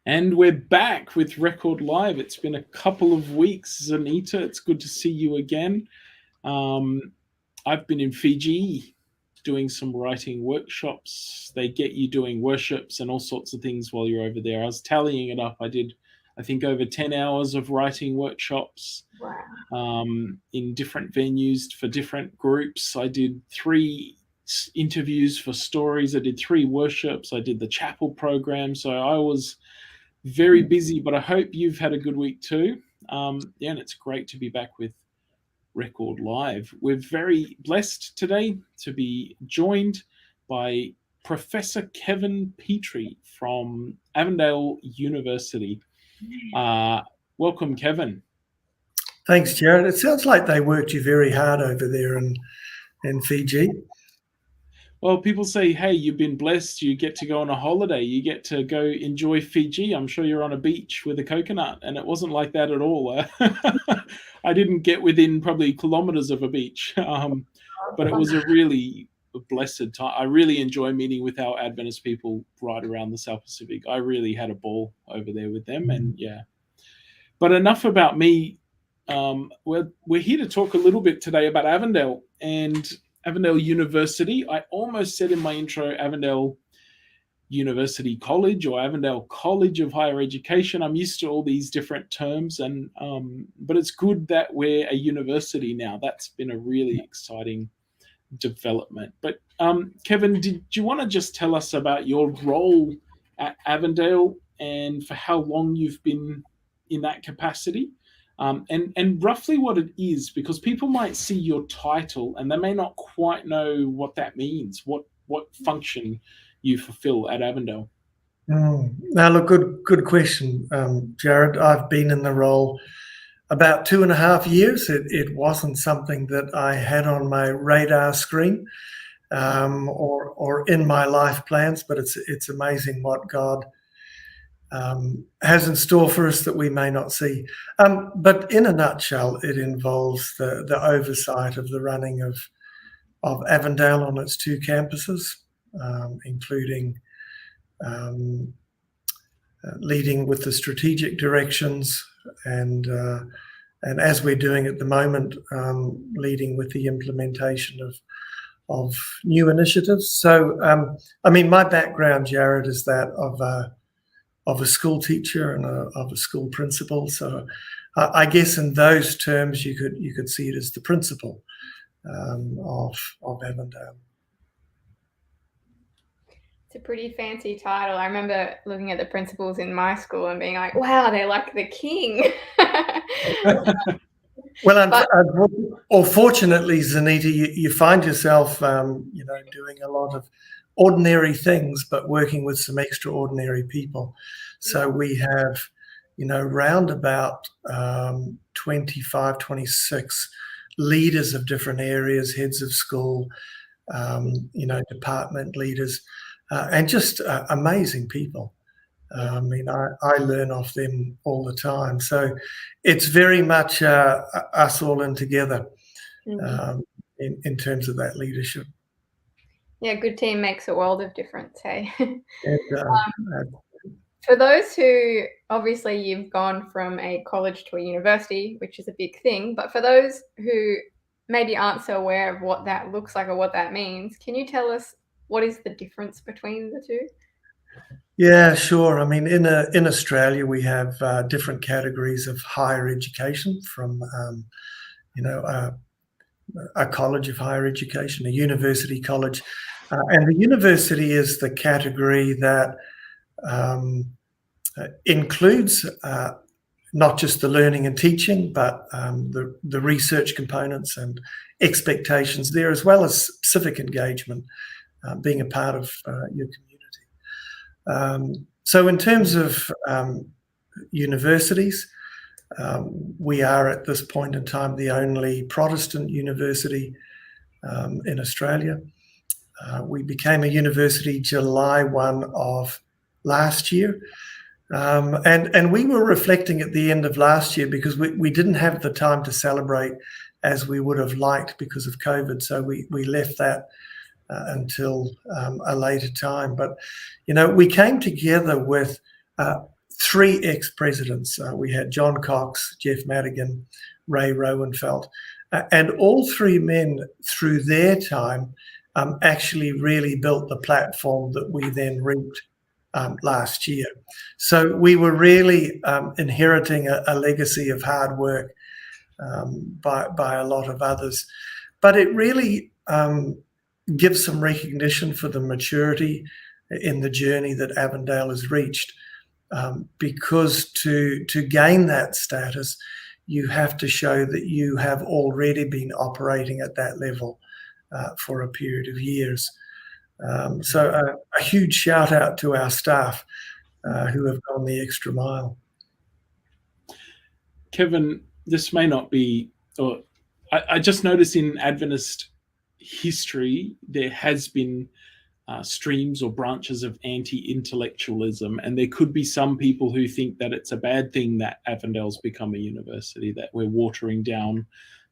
And we're back with Record Live. It's been a couple of weeks, Zanita. It's good to see you again. I've been in Fiji doing some writing workshops. They get you doing worships and all sorts of things while you're over there. I was tallying it up. I did, I think, over 10 hours of writing workshops. Wow. In different venues for different groups. I did 3 interviews for stories. I did 3 worships. I did the chapel program. So I was very busy, but I hope you've had a good week too. And it's great to be back with Record Live. We're very blessed today to be joined by Professor Kevin Petrie from Avondale University. Welcome, Kevin. Thanks, Jared. It sounds like they worked you very hard over there in Fiji. Well, people say, hey, you've been blessed. You get to go on a holiday. You get to go enjoy Fiji. I'm sure you're on a beach with a coconut. And it wasn't like that at all. I didn't get within probably kilometers of a beach. But it was a really blessed time. I really enjoy meeting with our Adventist people right around the South Pacific. I really had a ball over there with them. And yeah. But enough about me. We're here to talk a little bit today about Avondale and Avondale University. I almost said in my intro Avondale University College or Avondale College of Higher Education. I'm used to all these different terms, and but it's good that we're a university now. That's been a really exciting development. But Kevin, did you want to just tell us about your role at Avondale and for how long you've been in that capacity? And roughly what it is, because people might see your title and they may not quite know what that means, what function you fulfill at Avondale. Now, look, good question, Jared. I've been in the role about 2.5 years. It wasn't something that I had on my radar screen or in my life plans, but it's amazing what God has in store for us that we may not see. But in a nutshell, it involves the oversight of the running of Avondale on its 2 campuses, including leading with the strategic directions and as we're doing at the moment, leading with the implementation of new initiatives. So, my background, Jared, is that of a school teacher and of a school principal. So I guess in those terms, you could see it as the principal of Avondale. It's a pretty fancy title. I remember looking at the principals in my school and being like, wow, they're like the king. Well, fortunately, Zanita, you find yourself, doing a lot of ordinary things, but working with some extraordinary people. So we have, round about 25, 26 leaders of different areas, heads of school, department leaders, and just amazing people. I learn off them all the time. So it's very much us all in together in terms of that leadership. Yeah, good team makes a world of difference, hey? For those who, obviously you've gone from a college to a university, which is a big thing, but for those who maybe aren't so aware of what that looks like or what that means, can you tell us what is the difference between the 2? Yeah, sure. In Australia, we have different categories of higher education from, a college of higher education, a university college. And the university is the category that includes not just the learning and teaching, but the research components and expectations there, as well as civic engagement, being a part of your community. So in terms of universities, we are at this point in time the only Protestant university in Australia. We became a university July 1 of last year. And we were reflecting at the end of last year because we didn't have the time to celebrate as we would have liked because of COVID. So we left that until a later time. But, we came together with three ex-presidents. We had John Cox, Jeff Madigan, Ray Rowenfeld, and all three men through their time actually really built the platform that we then reaped last year. So we were really inheriting a legacy of hard work by a lot of others. But it really gives some recognition for the maturity in the journey that Avondale has reached. Because to gain that status, you have to show that you have already been operating at that level for a period of years. So a huge shout out to our staff who have gone the extra mile. Kevin, this may not be, or I just noticed in Adventist history, there has been streams or branches of anti-intellectualism, and there could be some people who think that it's a bad thing that Avondale's become a university, that we're watering down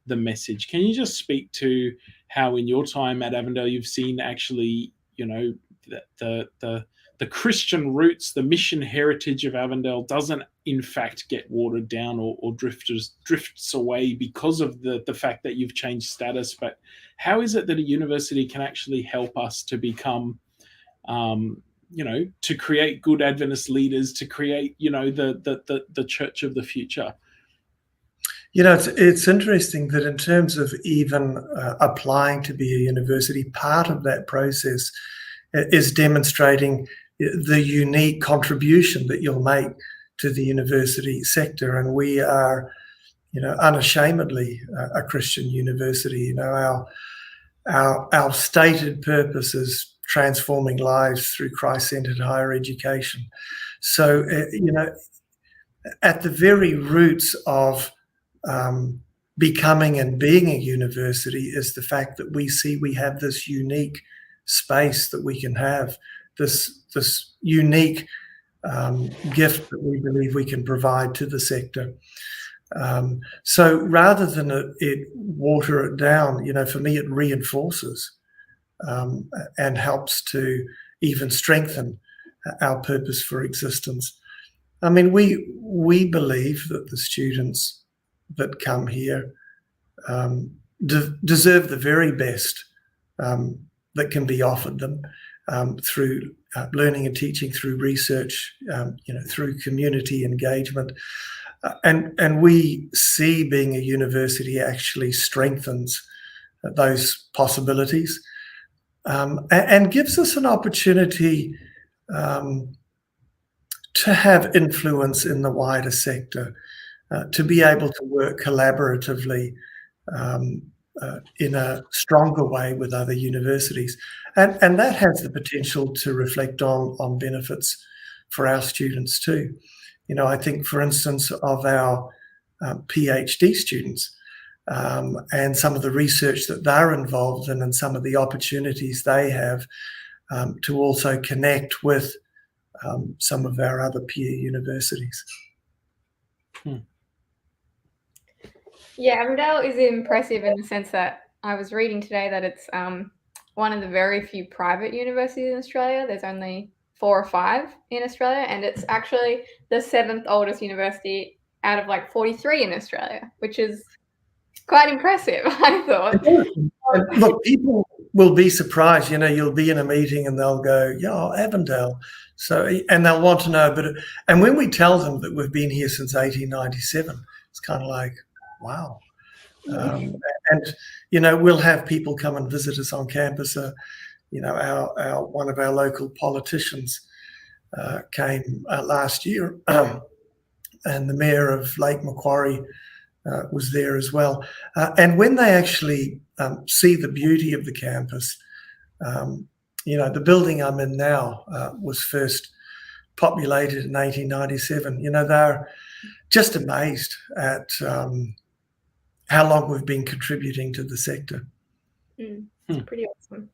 the message. Can you just speak to how in your time at Avondale you've seen actually, you know, the Christian roots, the mission heritage of Avondale doesn't in fact get watered down or drifts away because of the fact that you've changed status? But how is it that a university can actually help us to become, you know, to create good Adventist leaders, to create, you know, the church of the future? You know, it's interesting that in terms of even applying to be a university, part of that process is demonstrating the unique contribution that you'll make to the university sector. And we are, you know, unashamedly a Christian university. You know, our stated purpose is transforming lives through Christ-centered higher education. So, you know, at the very roots of becoming and being a university is the fact that we see we have this unique space that we can have, this unique gift that we believe we can provide to the sector. So rather than it water it down, you know, for me it reinforces and helps to even strengthen our purpose for existence. I mean, we believe that the students that come here deserve the very best that can be offered them through learning and teaching, through research, you know, through community engagement. And we see being a university actually strengthens those possibilities and gives us an opportunity to have influence in the wider sector, to be able to work collaboratively in a stronger way with other universities. And that has the potential to reflect on benefits for our students too. You know, I think, for instance, of our PhD students and some of the research that they're involved in and some of the opportunities they have to also connect with some of our other peer universities. Yeah, Avondale is impressive in the sense that I was reading today that it's one of the very few private universities in Australia. There's only 4 or 5 in Australia, and it's actually the 7th oldest university out of like 43 in Australia, which is quite impressive, I thought. Look, people will be surprised. You know, you'll be in a meeting and they'll go, "Yeah, Avondale." So, and they'll want to know a bit. And when we tell them that we've been here since 1897, it's kind of like, wow. And, you know, we'll have people come and visit us on campus. You know, our one of our local politicians came last year, and the mayor of Lake Macquarie was there as well. And when they actually see the beauty of the campus, you know, the building I'm in now was first populated in 1897. You know, they're just amazed at how long we've been contributing to the sector. It's pretty awesome.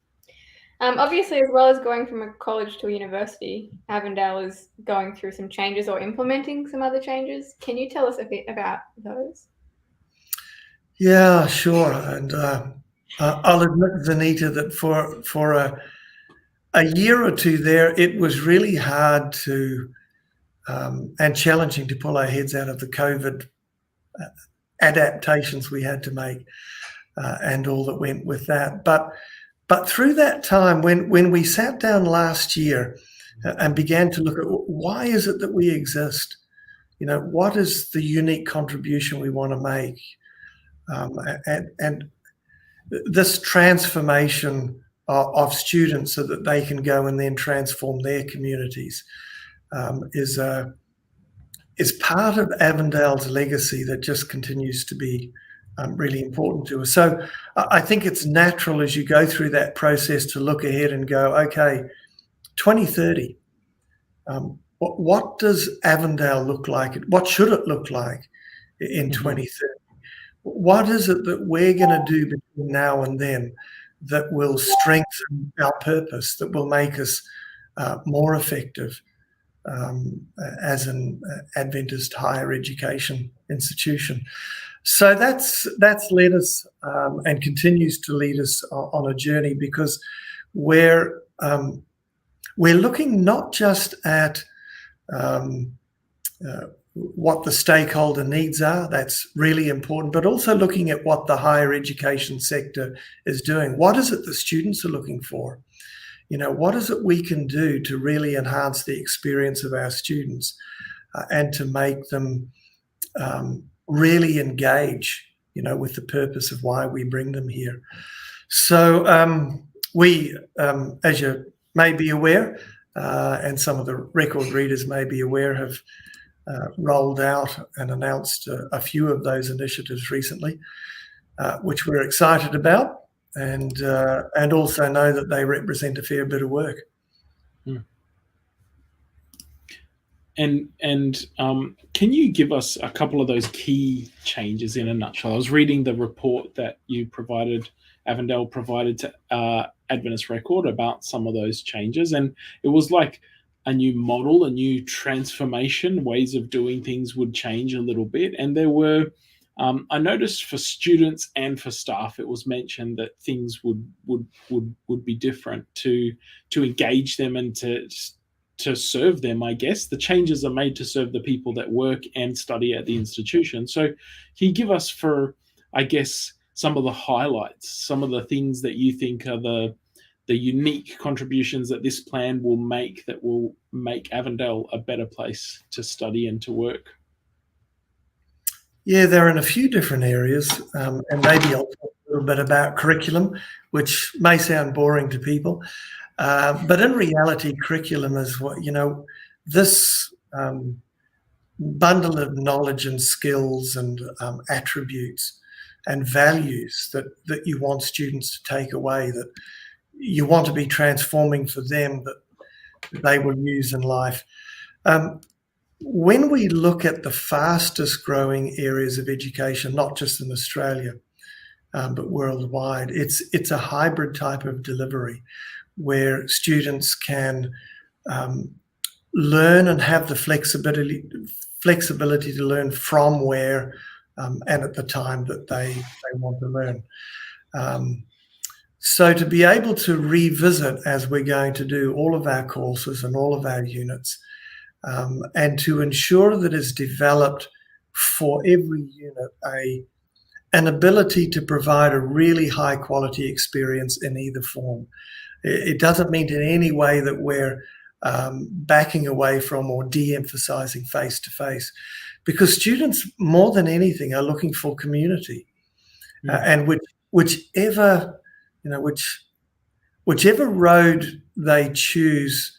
Obviously, as well as going from a college to a university, Avondale is going through some changes or implementing some other changes. Can you tell us a bit about those? Yeah, sure. And I'll admit, Zanita, that for a year or two there, it was really hard to and challenging to pull our heads out of the COVID adaptations we had to make and all that went with that. But through that time, when we sat down last year and began to look at why is it that we exist, what is the unique contribution we want to make, and this transformation of students so that they can go and then transform their communities is part of Avondale's legacy that just continues to be really important to us. So I think it's natural as you go through that process to look ahead and go, okay, 2030, what does Avondale look like? What should it look like in 2030? What is it that we're going to do between now and then that will strengthen our purpose, that will make us more effective as an Adventist higher education institution? So that's led us and continues to lead us on a journey, because we're looking not just at what the stakeholder needs are, that's really important, but also looking at what the higher education sector is doing. What is it the students are looking for? What is it we can do to really enhance the experience of our students and to make them really engage, with the purpose of why we bring them here. So we, as you may be aware, and some of the record readers may be aware, have rolled out and announced a few of those initiatives recently, which we're excited about, and also know that they represent a fair bit of work. And can you give us a couple of those key changes in a nutshell? I was reading the report that you provided, Avondale provided to Adventist Record about some of those changes, and it was like a new model, a new transformation, ways of doing things would change a little bit. And there were, I noticed for students and for staff, it was mentioned that things would be different to engage them and to serve them, I guess. The changes are made to serve the people that work and study at the institution. So can you give us, for, I guess, some of the highlights, some of the things that you think are the unique contributions that this plan will make, that will make Avondale a better place to study and to work? Yeah, they're in a few different areas, and maybe I'll talk a little bit about curriculum, which may sound boring to people. But in reality, curriculum is what, this bundle of knowledge and skills and attributes and values that you want students to take away, that you want to be transforming for them, that they will use in life. When we look at the fastest growing areas of education, not just in Australia, but worldwide, it's a hybrid type of delivery, where students can learn and have the flexibility to learn from where and at the time that they want to learn. So to be able to revisit, as we're going to do, all of our courses and all of our units, and to ensure that it's developed for every unit an ability to provide a really high quality experience in either form. It doesn't mean in any way that we're backing away from or de-emphasizing face-to-face, because students, more than anything, are looking for community. And whichever road they choose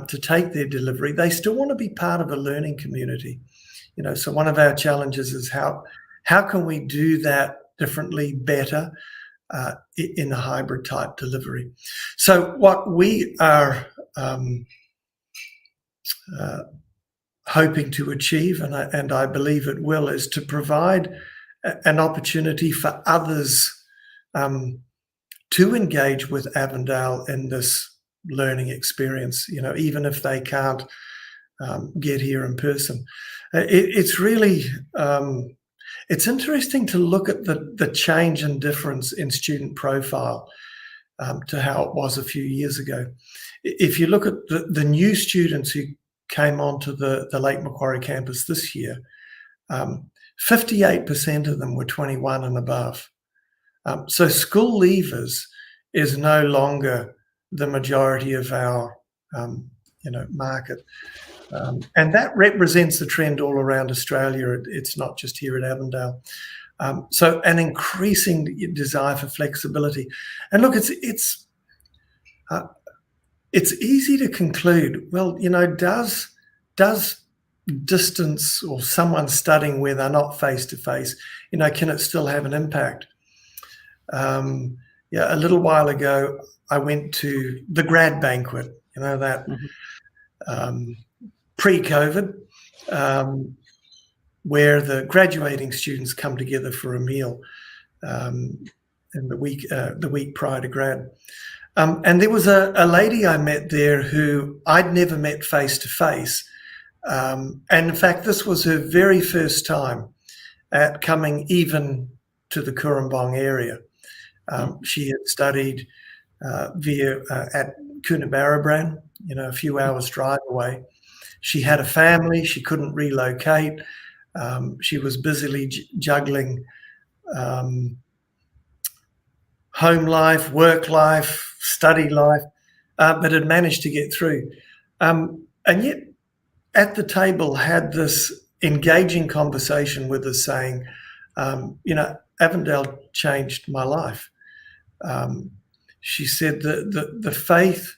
to take their delivery, they still want to be part of a learning community. So one of our challenges is how can we do that differently, better, in a hybrid type delivery. So what we are hoping to achieve, and I believe it will, is to provide an opportunity for others to engage with Avondale in this learning experience, even if they can't get here in person. It's really it's interesting to look at the change and difference in student profile to how it was a few years ago. If you look at the new students who came onto the Lake Macquarie campus this year, 58% of them were 21 and above. So school leavers is no longer the majority of our market. And that represents the trend all around Australia. It's not just here at Avondale. So an increasing desire for flexibility. And look, it's easy to conclude, well, does distance or someone studying where they're not face-to-face, can it still have an impact? A little while ago, I went to the grad banquet, that pre-COVID, where the graduating students come together for a meal in the week prior to grad. And there was a lady I met there who I'd never met face-to-face. And in fact, this was her very first time at coming even to the Cooranbong area. She had studied at Coonabarabran, a few hours drive away. She had a family. She couldn't relocate. She was busily juggling home life, work life, study life, but had managed to get through. And yet at the table had this engaging conversation with us saying, Avondale changed my life. She said that the faith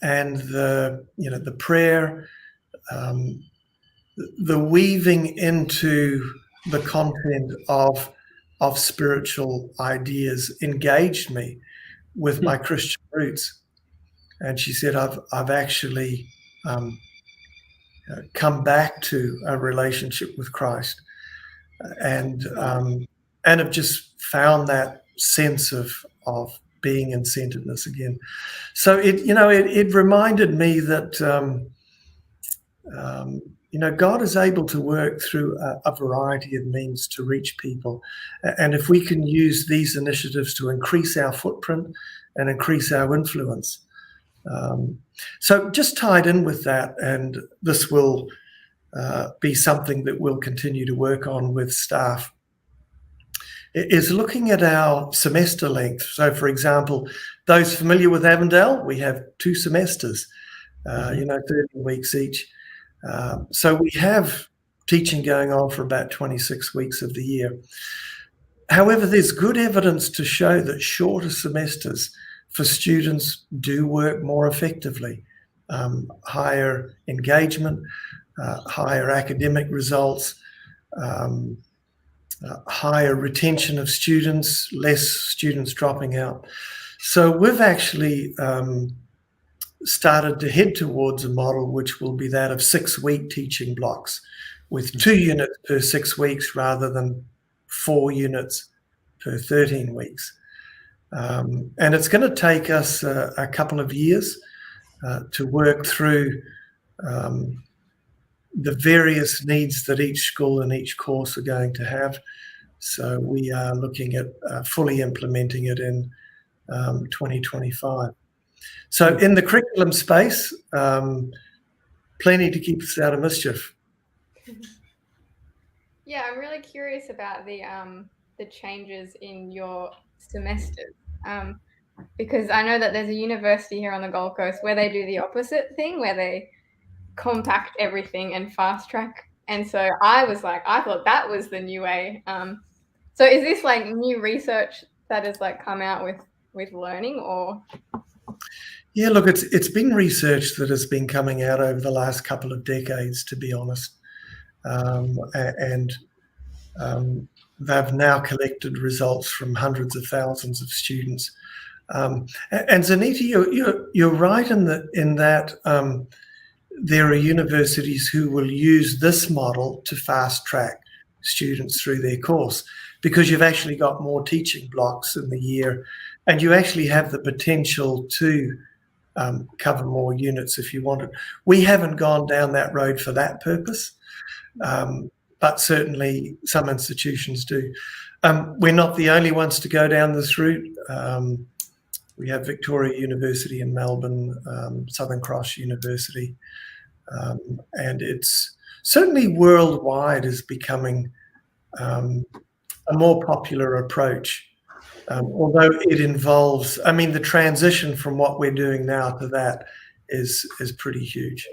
and the prayer, the weaving into the content of spiritual ideas engaged me with my Christian roots. And she said, I've actually come back to a relationship with Christ, and have just found that sense of being in centeredness again. So it reminded me that God is able to work through a variety of means to reach people, and if we can use these initiatives to increase our footprint and increase our influence. So just tied in with that, and this will be something that we'll continue to work on with staff, is looking at our semester length. So, for example, those familiar with Avondale, we have 2 semesters, 30 weeks each. So we have teaching going on for about 26 weeks of the year. However, there's good evidence to show that shorter semesters for students do work more effectively. Higher engagement, higher academic results, higher retention of students, less students dropping out. So we've actually started to head towards a model which will be that of 6-week teaching blocks with 2 units per 6 weeks rather than 4 units per 13 weeks. And it's going to take us a couple of years to work through the various needs that each school and each course are going to have. So we are looking at fully implementing it in 2025. So in the curriculum space, plenty to keep us out of mischief. Yeah, I'm really curious about the changes in your semesters, because I know that there's a university here on the Gold Coast where they do the opposite thing, where they compact everything and fast track. And so I thought that was the new way. So is this like new research that has like come out with learning, or? Yeah, look, it's been research that has been coming out over the last couple of decades, to be honest. And they've now collected results from hundreds of thousands of students. And Zanita, you're right in that there are universities who will use this model to fast track students through their course, because you've actually got more teaching blocks in the year, and you actually have the potential to cover more units if you wanted. We haven't gone down that road for that purpose, but certainly some institutions do. We're not the only ones to go down this route. We have Victoria University in Melbourne, Southern Cross University, And it's certainly worldwide is becoming a more popular approach. Although it involves, I mean, the transition from what we're doing now to that is pretty huge.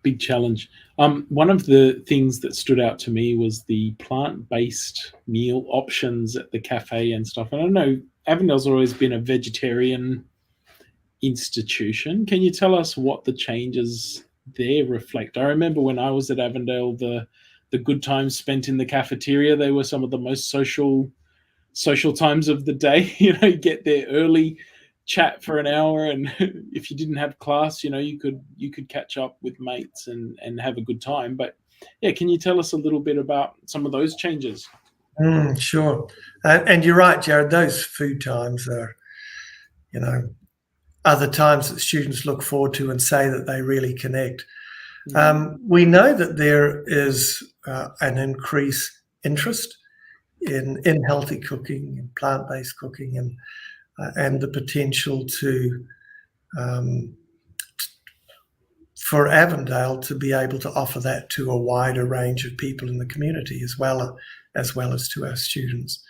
Big challenge. One of the things that stood out to me was the plant-based meal options at the cafe and stuff. And I know Avondale's always been a vegetarian institution. Can you tell us what the changes there reflect? I remember when I was at Avondale, the good times spent in the cafeteria, they were some of the most social times of the day. You get there early, chat for an hour, and if you didn't have class, you could catch up with mates and have a good time. But yeah, can you tell us a little bit about some of those changes? Sure. And you're right, Jared, those food times are, other times that students look forward to and say that they really connect. We know that there is an increased interest in healthy cooking and plant-based cooking, and the potential for Avondale to be able to offer that to a wider range of people in the community as well as to our students.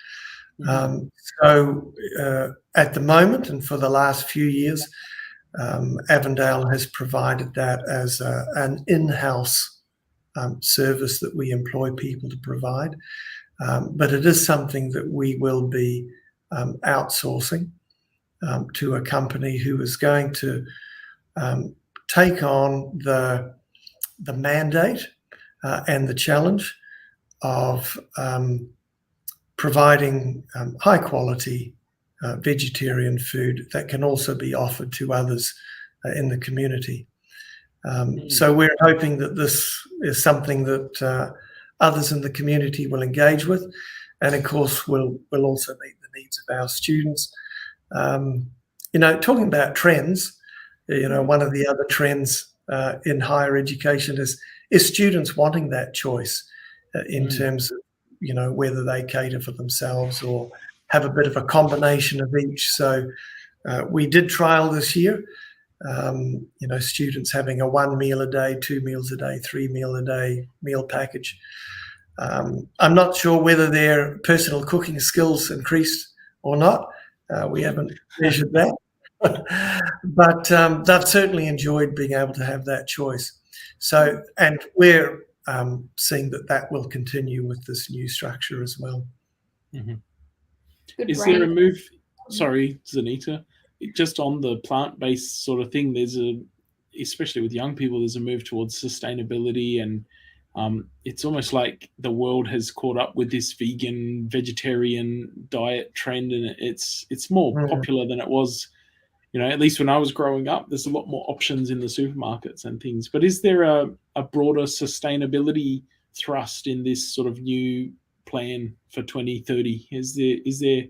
So at the moment and for the last few years, Avondale has provided that as an in-house service that we employ people to provide. But it is something that we will be outsourcing to a company who is going to take on the mandate and the challenge of providing high quality vegetarian food that can also be offered to others in the community. So we're hoping that this is something that others in the community will engage with, and of course will also meet the needs of our students. Talking about trends, one of the other trends in higher education is students wanting that choice in terms of whether they cater for themselves or have a bit of a combination of each. So we did trial this year, students having a 1 meal a day, 2 meals a day, 3 meal a day meal package. I'm not sure whether their personal cooking skills increased or not. We haven't measured that. But they've certainly enjoyed being able to have that choice. So, and we're seeing that will continue with this new structure as well. Mm-hmm. Is there a move? Sorry, Zanita. Just on the plant-based sort of thing, especially with young people, there's a move towards sustainability, and it's almost like the world has caught up with this vegan, vegetarian diet trend, and it's more popular than it was. At least when I was growing up, there's a lot more options in the supermarkets and things. But is there a broader sustainability thrust in this sort of new plan for 2030? Is there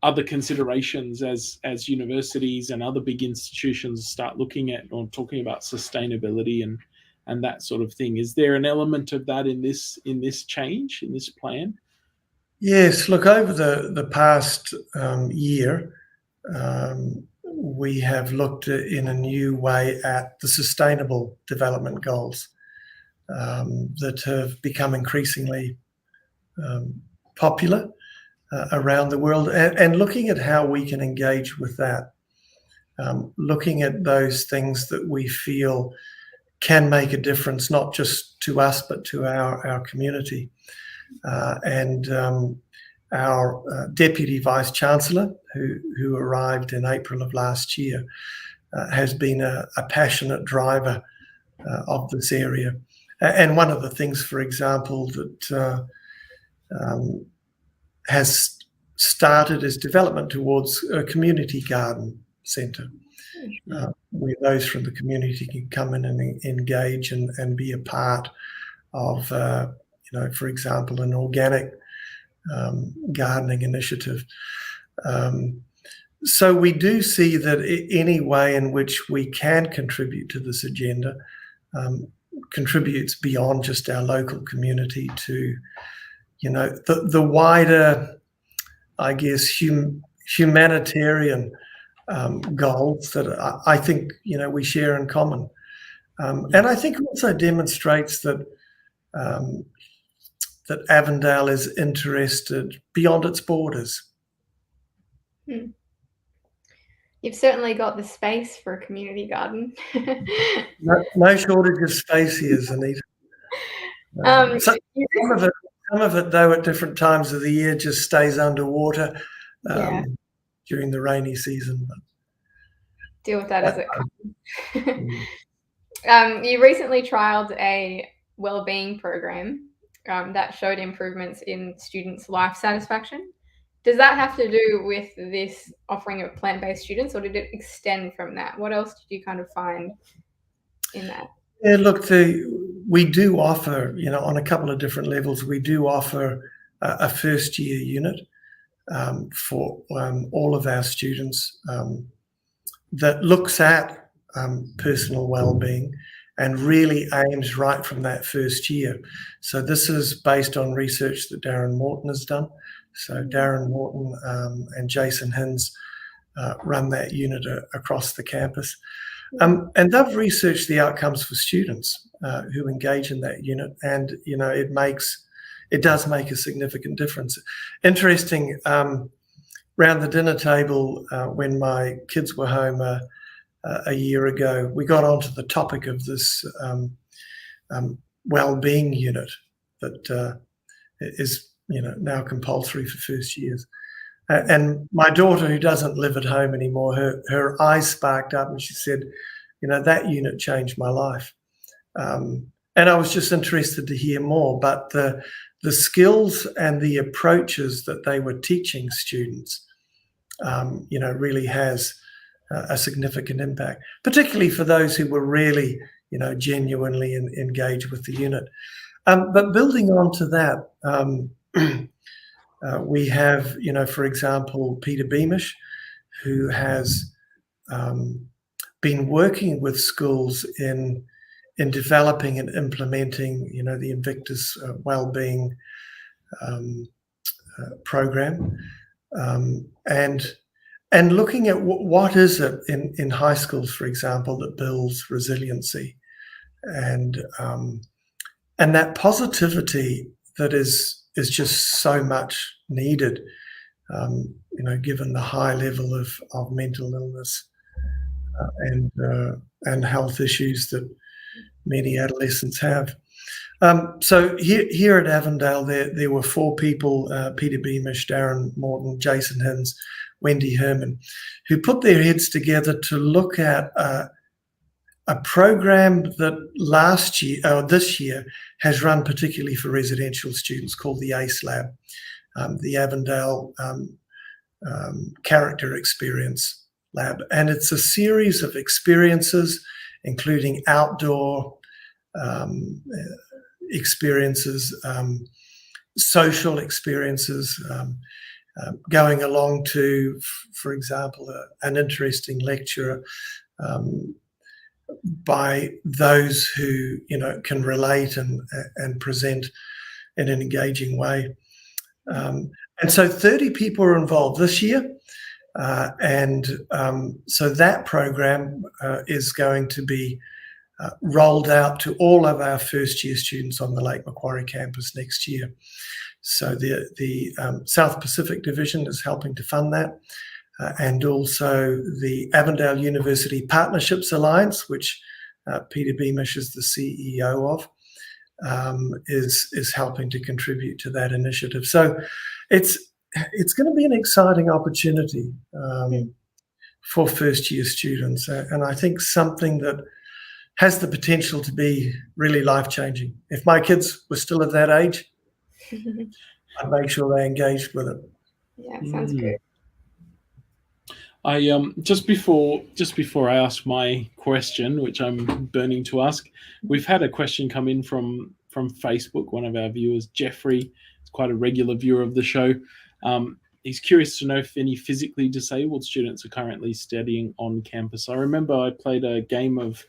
other considerations as universities and other big institutions start looking at or talking about sustainability and that sort of thing? Is there an element of that in this change, in this plan? Yes, look, over the past year, we have looked in a new way at the Sustainable Development Goals that have become increasingly popular around the world, and looking at how we can engage with that, looking at those things that we feel can make a difference, not just to us, but to our community. Our Deputy Vice-Chancellor, who arrived in April of last year, has been a passionate driver of this area. And one of the things, for example, that has started is development towards a community garden centre, where those from the community can come in and engage and be a part of, for example, an organic gardening initiative. So we do see that any way in which we can contribute to this agenda contributes beyond just our local community to, the wider, I guess, humanitarian goals that I think we share in common, and I think also demonstrates that that Avondale is interested beyond its borders. You've certainly got the space for a community garden. No shortage of space here, Anita. Some of it, though, at different times of the year, just stays underwater during the rainy season. But deal with that as it comes. You recently trialed a well-being program that showed improvements in students' life satisfaction. Does that have to do with this offering of plant-based students, or did it extend from that? What else did you kind of find in that? Yeah, look, we do offer, on a couple of different levels, we do offer a first-year unit for all of our students that looks at personal well-being and really aims right from that first year. So this is based on research that Darren Morton has done. So Darren Morton and Jason Hinds run that unit across the campus. And they've researched the outcomes for students who engage in that unit, and it does make a significant difference. Interesting, round the dinner table when my kids were home a year ago, we got onto the topic of this well-being unit that is now compulsory for first years. And my daughter, who doesn't live at home anymore, her eyes sparked up and she said, that unit changed my life. And I was just interested to hear more, but the skills and the approaches that they were teaching students, really has a significant impact, particularly for those who were really, genuinely engaged with the unit. But building on to that, we have, for example, Peter Beamish, who has been working with schools in developing and implementing, the Invictus Wellbeing program, and looking at what is it in high schools, for example, that builds resiliency and that positivity that is just so much needed, given the high level of mental illness and health issues that many adolescents have. So here at Avondale, there were 4 people, Peter Beamish, Darren Morton, Jason Hinds, Wendy Herman, who put their heads together to look at a program that this year has run particularly for residential students called the ACE Lab, the Avondale Character Experience Lab. And it's a series of experiences, including outdoor experiences, social experiences, going along to, for example, an interesting lecture by those who can relate and present in an engaging way. And so 30 people are involved this year, and so that program is going to be rolled out to all of our first year students on the Lake Macquarie campus next year. So the South Pacific Division is helping to fund that, and also the Avondale University Partnerships Alliance, which Peter Beamish is the CEO of, is helping to contribute to that initiative. So it's going to be an exciting opportunity for first year students, and I think something that has the potential to be really life-changing. If my kids were still at that age, I'd make sure they engaged with it. Yeah, sounds good. I just before I ask my question, which I'm burning to ask, we've had a question come in from Facebook. One of our viewers, Jeffrey, is quite a regular viewer of the show. He's curious to know if any physically disabled students are currently studying on campus. I remember I played a game of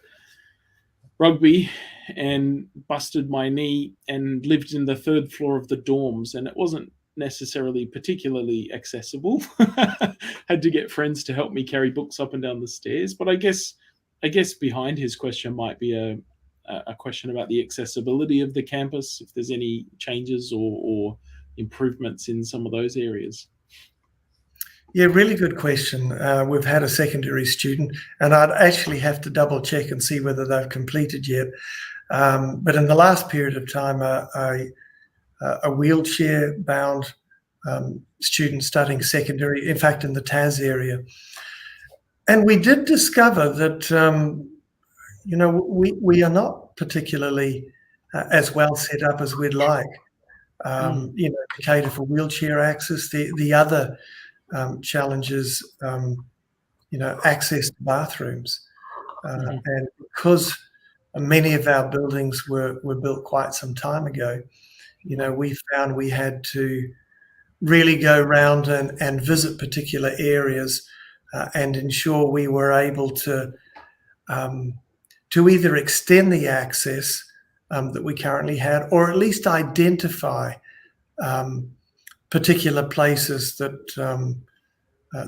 rugby and busted my knee and lived in the 3rd floor of the dorms, and it wasn't necessarily particularly accessible. Had to get friends to help me carry books up and down the stairs. But I guess behind his question might be a question about the accessibility of the campus, if there's any changes or improvements in some of those areas. Yeah, really good question. We've had a secondary student, and I'd actually have to double check and see whether they've completed yet. But in the last period of time, a wheelchair-bound student studying secondary, in fact, in the Tas area. And we did discover that, we are not particularly as well set up as we'd like, to cater for wheelchair access. The other challenges, access to bathrooms. And because many of our buildings were built quite some time ago, we found we had to really go around and visit particular areas and ensure we were able to either extend the access that we currently had, or at least identify particular places that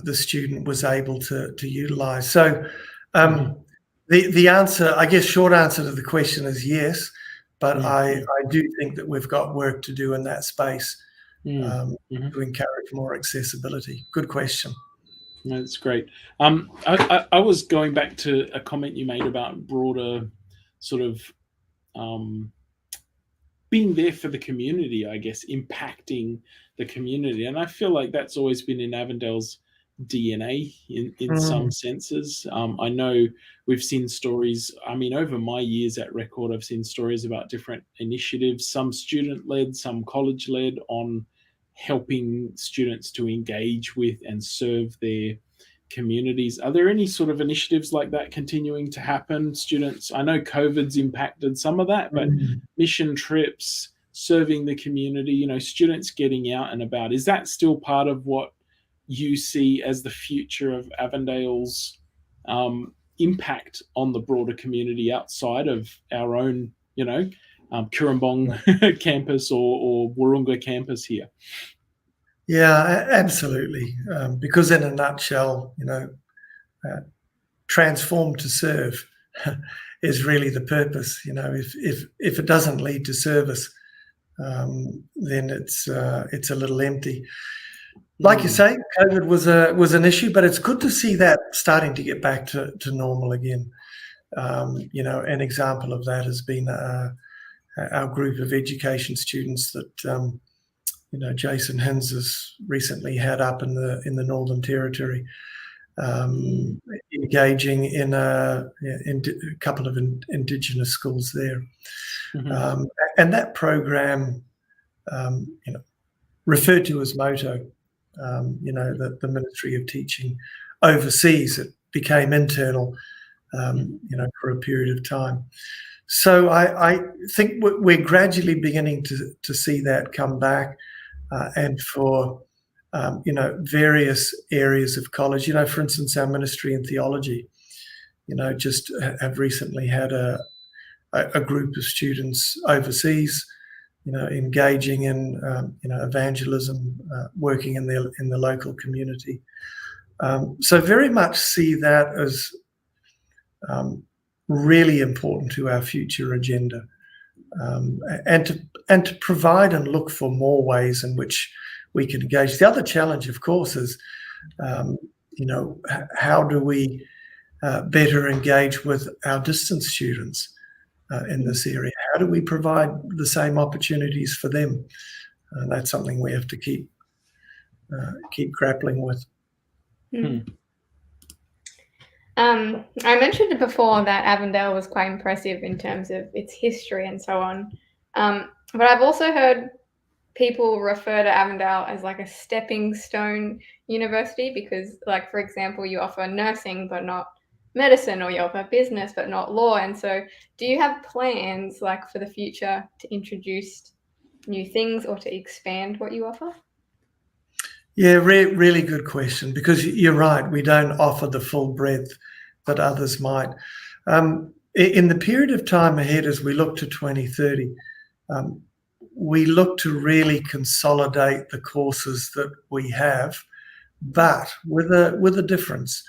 the student was able to utilize. So the answer, I guess, short answer to the question is yes, but I do think that we've got work to do in that space to encourage more accessibility. Good question. No, that's great. I was going back to a comment you made about broader sort of being there for the community, I guess, impacting the community. And I feel like that's always been in Avondale's DNA in some senses. I know we've seen stories, over my years at Record, I've seen stories about different initiatives, some student-led, some college-led, on helping students to engage with and serve their communities. Are there any sort of initiatives like that continuing to happen? Students, I know COVID's impacted some of that, but mission trips, serving the community, students getting out and about, is that still part of what you see as the future of Avondale's impact on the broader community outside of our own, Currumbong campus or Wahroonga campus here? Yeah, absolutely. Because in a nutshell, transform to serve is really the purpose. If it doesn't lead to service, then it's a little empty. Like you say, COVID was an issue, but it's good to see that starting to get back to normal again. An example of that has been our group of education students that Jason Hins has recently had up in the Northern Territory, engaging in a couple of Indigenous schools there, and that program, referred to as MOTO. The Ministry of Teaching overseas. It became internal, for a period of time. So I think we're gradually beginning to see that come back, and for various areas of college. For instance, our Ministry in Theology, just have recently had a group of students overseas, engaging in evangelism, working in the local community. So very much see that as really important to our future agenda, and to provide and look for more ways in which we can engage. The other challenge, of course, is how do we better engage with our distance students in this area? How do we provide the same opportunities for them? That's something we have to keep grappling with. I mentioned before that Avondale was quite impressive in terms of its history and so on. But I've also heard people refer to Avondale as like a stepping stone university because, like, for example, you offer nursing but not medicine, or you offer business but not law. And so do you have plans like for the future to introduce new things or to expand what you offer? Yeah, really good question, because you're right, we don't offer the full breadth that others might. In the period of time ahead, as we look to 2030, we look to really consolidate the courses that we have, but with a difference.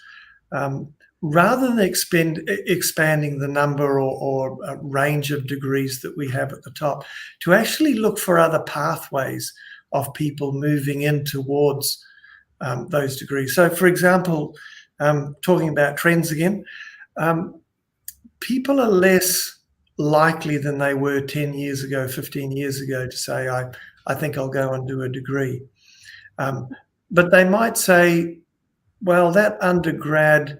Rather than expanding the number or range of degrees that we have at the top, to actually look for other pathways of people moving in towards those degrees. So, for example, talking about trends again, people are less likely than they were 10 years ago, 15 years ago to say, I think I'll go and do a degree. But they might say, well, that undergrad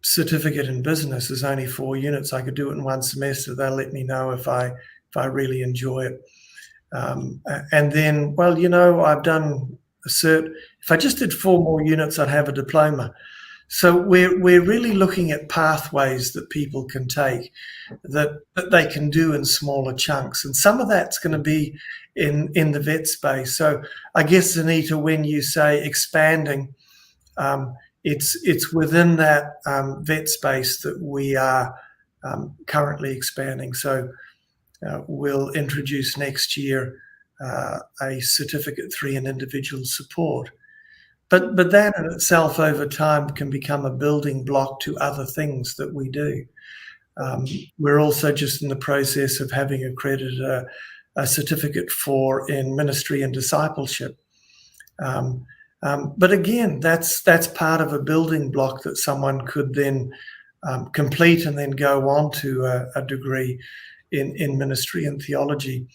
certificate in business is only 4 units. I could do it in one semester. They'll let me know if I really enjoy it. And then, well, I've done a cert. If I just did 4 more units, I'd have a diploma. So we're really looking at pathways that people can take that they can do in smaller chunks. And some of that's going to be in the vet space. So I guess, Anita, when you say expanding, it's within that vet space that we are currently expanding. So we'll introduce next year a Certificate 3 in individual support. But that in itself over time can become a building block to other things that we do. We're also just in the process of having accredited a Certificate 4 in ministry and discipleship. But again, that's part of a building block that someone could then complete and then go on to a degree in ministry and theology.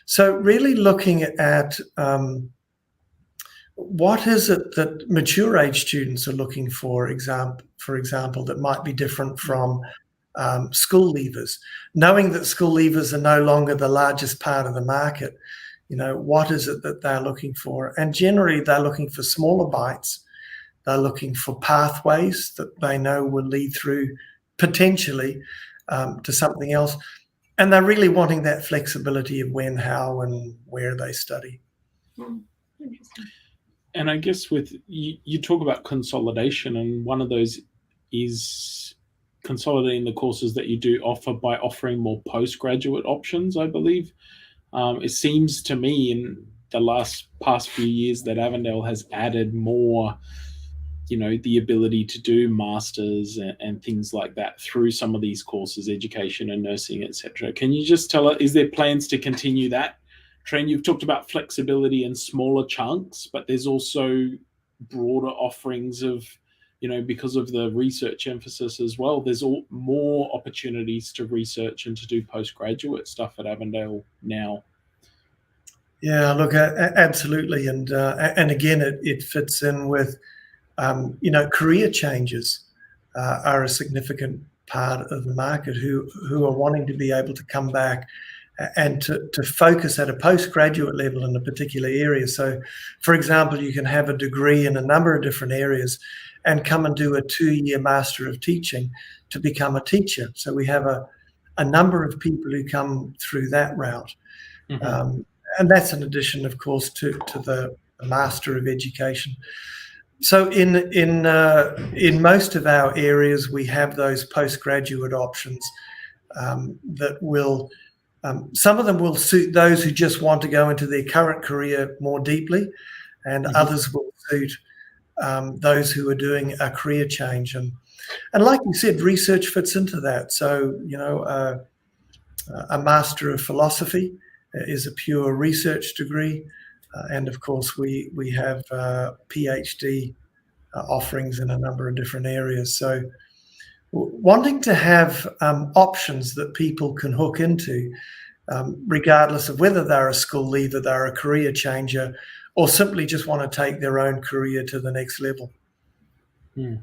So really looking at what is it that mature age students are looking for example, that might be different from school leavers, knowing that school leavers are no longer the largest part of the market. What is it that they're looking for? And generally they're looking for smaller bites. They're looking for pathways that they know will lead through potentially to something else. And they're really wanting that flexibility of when, how, and where they study. Interesting. And I guess with you talk about consolidation, and one of those is consolidating the courses that you do offer by offering more postgraduate options, I believe. It seems to me in the past few years that Avondale has added more, the ability to do masters and things like that through some of these courses, education and nursing, etc. Can you just tell us, is there plans to continue that trend? You've talked about flexibility and smaller chunks, but there's also broader offerings of, because of the research emphasis as well, there's more opportunities to research and to do postgraduate stuff at Avondale now. Yeah, look, absolutely. And again, it fits in with, career changes are a significant part of the market who are wanting to be able to come back and to focus at a postgraduate level in a particular area. So, for example, you can have a degree in a number of different areas and come and do a 2-year Master of Teaching to become a teacher. So we have a number of people who come through that route. Mm-hmm. And that's in addition, of course, to the Master of Education. So in most of our areas, we have those postgraduate options that will, some of them will suit those who just want to go into their current career more deeply, and mm-hmm. others will suit those who are doing a career change. And like you said, research fits into that. So, a Master of Philosophy is a pure research degree. And of course, we have PhD offerings in a number of different areas. So wanting to have options that people can hook into, regardless of whether they're a school leaver, they're a career changer, or simply just want to take their own career to the next level. Hmm.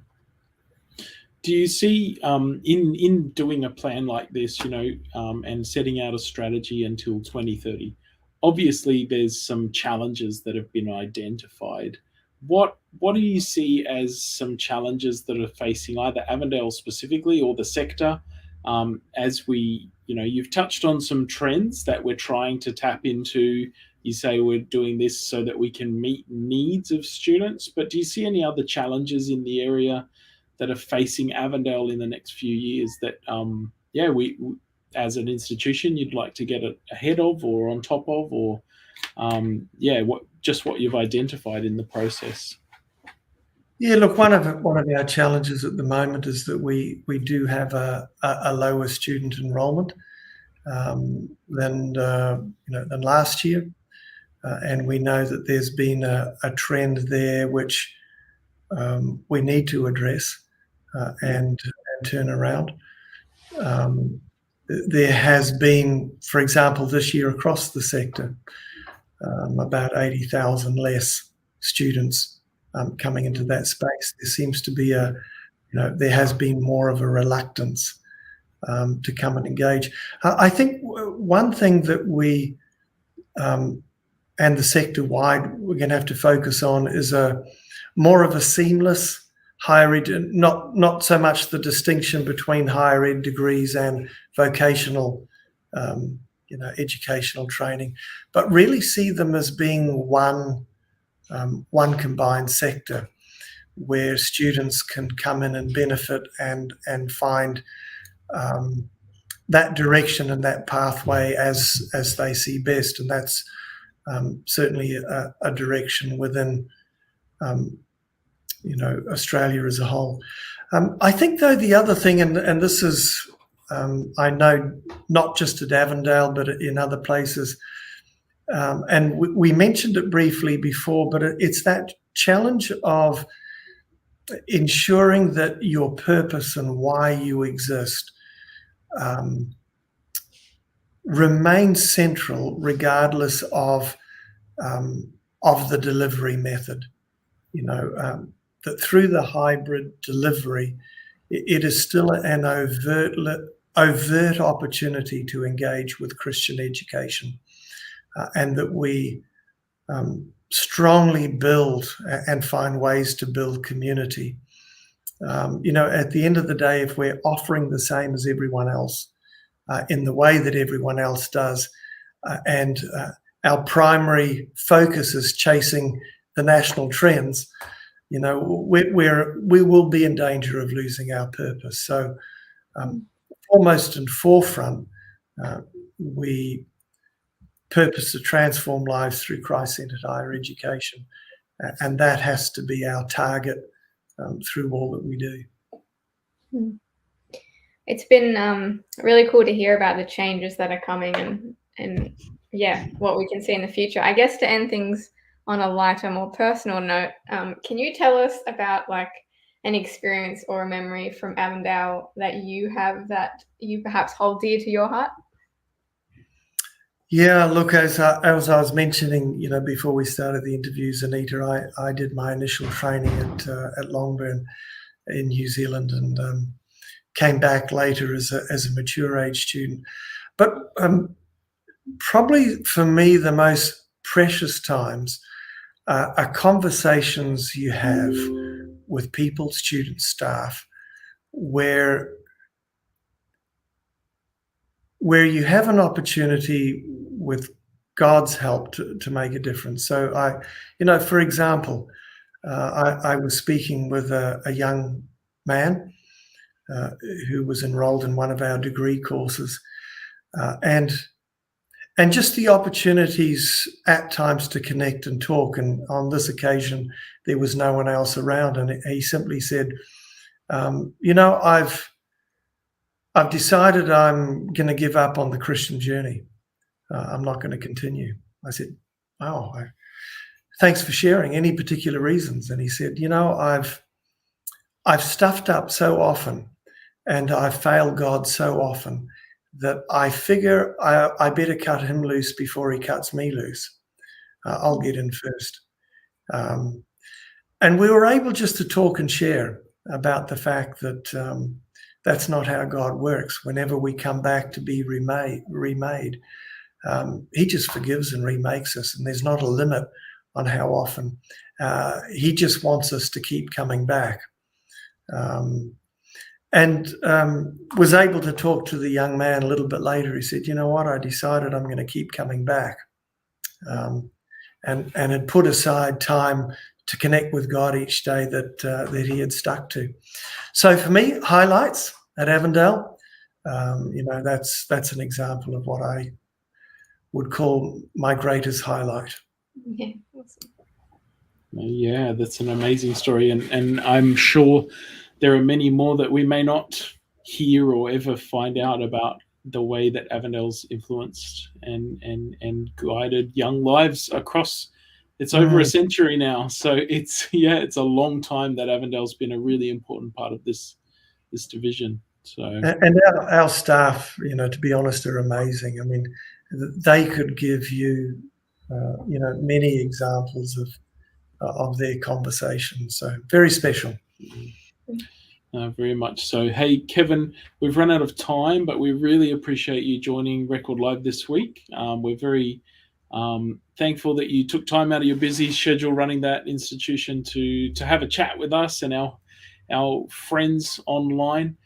Do you see in doing a plan like this, and setting out a strategy until 2030, obviously there's some challenges that have been identified. What do you see as some challenges that are facing either Avondale specifically or the sector, as we, you've touched on some trends that we're trying to tap into. You say we're doing this so that we can meet needs of students, but do you see any other challenges in the area that are facing Avondale in the next few years that, as an institution you'd like to get ahead of or on top of, or what you've identified in the process? Yeah, look, one of our challenges at the moment is that we do have a lower student enrolment than last year, and we know that there's been a trend there which we need to address and turn around. There has been, for example, this year across the sector, about 80,000 less students coming into that space. There seems to be there has been more of a reluctance to come and engage. I think one thing that we and the sector-wide we're going to have to focus on is more of a seamless higher ed, not so much the distinction between higher ed degrees and vocational educational training, but really see them as being one combined sector where students can come in and benefit and find that direction and that pathway as they see best. And that's certainly a direction within Australia as a whole. I think, though, the other thing, and this is I know not just at Avondale but in other places, and we mentioned it briefly before, but it's that challenge of ensuring that your purpose and why you exist remains central regardless of the delivery method. That through the hybrid delivery, it is still an overt opportunity to engage with Christian education, and that we strongly build and find ways to build community. At the end of the day, if we're offering the same as everyone else in the way that everyone else does, and our primary focus is chasing the national trends, we will be in danger of losing our purpose. So foremost and forefront, we purpose to transform lives through Christ-centered higher education, and that has to be our target through all that we do. It's been really cool to hear about the changes that are coming and what we can see in the future. I guess to end things on a lighter, more personal note, can you tell us about an experience or a memory from Avondale that you have that you perhaps hold dear to your heart? Yeah, look, as I was mentioning, before we started the interviews, Anita, I did my initial training at Longburn in New Zealand, and came back later as a mature age student. But probably for me, the most precious times are conversations you have with people, students, staff, where you have an opportunity with God's help to make a difference. So for example, I was speaking with a young man who was enrolled in one of our degree courses, and just the opportunities at times to connect and talk. And on this occasion, there was no one else around, and he simply said, I've decided I'm going to give up on the Christian journey. I'm not going to continue. I said, wow, thanks for sharing. Any particular reasons? And he said, I've stuffed up so often, and I've failed God so often, that I figure I better cut him loose before he cuts me loose. I'll get in first. And we were able just to talk and share about the fact that that's not how God works. Whenever we come back to be remade, he just forgives and remakes us, and there's not a limit on how often. He just wants us to keep coming back. And was able to talk to the young man a little bit later. He said, you know what, I decided I'm going to keep coming back, and had put aside time to connect with God each day that he had stuck to. So for me, highlights at Avondale, That's an example of what I would call my greatest highlight. Yeah, awesome. Yeah, that's an amazing story, and I'm sure there are many more that we may not hear or ever find out about the way that Avondale's influenced and guided young lives across. It's over a century now, so it's a long time that Avondale's been a really important part of this division. So, and our staff, to be honest, are amazing. I mean, they could give you, many examples of their conversations. So very special. Very much so. Hey, Kevin, we've run out of time, but we really appreciate you joining Record Live this week. We're very thankful that you took time out of your busy schedule running that institution to have a chat with us and our friends online.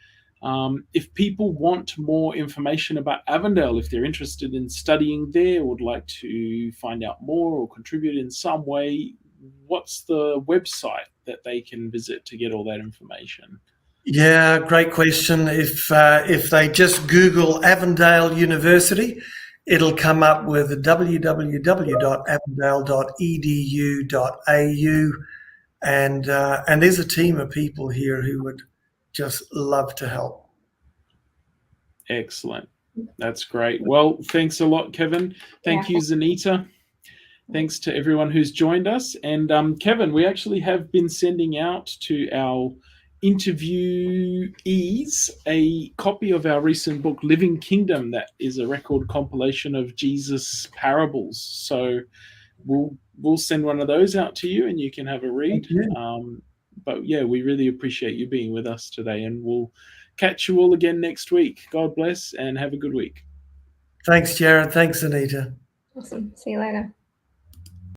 If people want more information about Avondale, if they're interested in studying there, would like to find out more or contribute in some way, what's the website that they can visit to get all that information? Yeah, great question. If they just Google Avondale University, it'll come up with www.avondale.edu.au, and there's a team of people here who would just love to help. Excellent. That's great. Well, thanks a lot, Kevin. Thank you, Zanita. Thanks to everyone who's joined us. And Kevin, we actually have been sending out to our interviewees a copy of our recent book, Living Kingdom, that is a record compilation of Jesus' parables. So we'll send one of those out to you and you can have a read. But yeah, we really appreciate you being with us today, and we'll catch you all again next week. God bless and have a good week. Thanks, Jared. Thanks, Anita. Awesome. See you later.